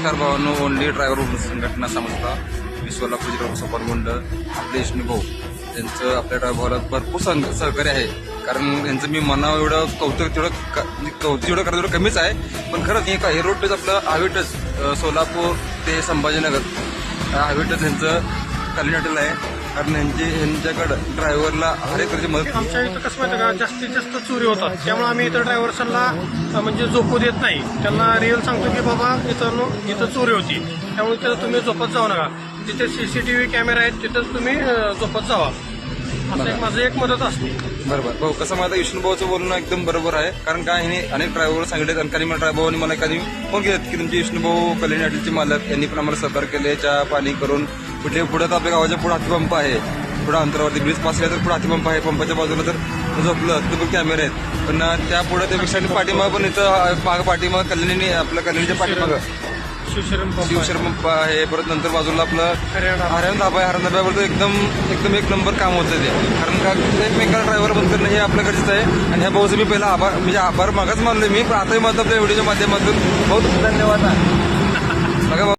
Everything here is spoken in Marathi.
नमस्कार भावांनो. ओनली ड्रायव्हर संघटना संस्था मी सोलापूर जिल्हा सपोर्ट मंडळ आपले यशनी भाऊ यांचं आपल्या ड्रायव्हरला भरपूर सहकार्य आहे. कारण यांचं मी मनावर एवढं कौतुक जेवढं करत तेवढं कमीच आहे. पण खरंच हे रोड टच आपलं हायवे टच सोलापूर ते संभाजीनगर हायवे टच यांचं कल्याण हॉटेल आहे. कारण यांच्याकडं ड्रायव्हरला हर एक प्रकारची मदत. आमच्या इथं कसं माहिती का जास्तीत जास्त चोरी होतात. त्यामुळे आम्ही इथं ड्रायव्हर्सला म्हणजे झोपू देत नाही. त्यांना रिअल सांगतो की बाबा इथं चोरी होती, त्यामुळे तिथं तुम्ही झोपत जाऊ नका. तिथे सीसीटीव्ही कॅमेरा आहेत, तिथंच तुम्ही झोपत जावा. असं माझं एक मदत असते. बरोबर भाऊ. कसं माझं विष्णुभाऊचं बोलणं एकदम बरोबर आहे. कारण काय हे अनेक ड्रायव्हर सांगितले. आणि मला ड्रायव्हरने मला एखादी फोन केलेत की तुमचे विष्णुभाऊ कल्याण हॉटेलचे मालक यांनी पण आम्हाला सहकार्य केले. चहा पाणी करून कुठे पुढे तर आपल्या गावाच्या पुढे हातीपंप आहे. पुढे अंतरावरती ब्रिज पास केला तर पुढे हातीपंप आहे. पंपाच्या बाजूला जर झोपलं तर पण कॅमेरे आहेत. पण त्या पुढे त्यापेक्षा पाठीमागं पण इथं पाठीमागं कल्याणी आपल्या कल्याणीच्या पाठीमागं शिवशरण पंप आहे. परत नंतर बाजूला आपलं हरियाणा धाबा आहे. हरियाणा धाब्यावर एकदम एक नंबर काम होतं ते. कारण का एकमेकाला ड्रायव्हर बंद करणं हे आपल्या गरजेचं आहे. आणि ह्या भाऊचं मी पहिला आभार मागाच मानलोय मी. पण आताही माझं आपल्या व्हिडिओच्या माध्यमातून बहुत धन्यवाद आहे. बघा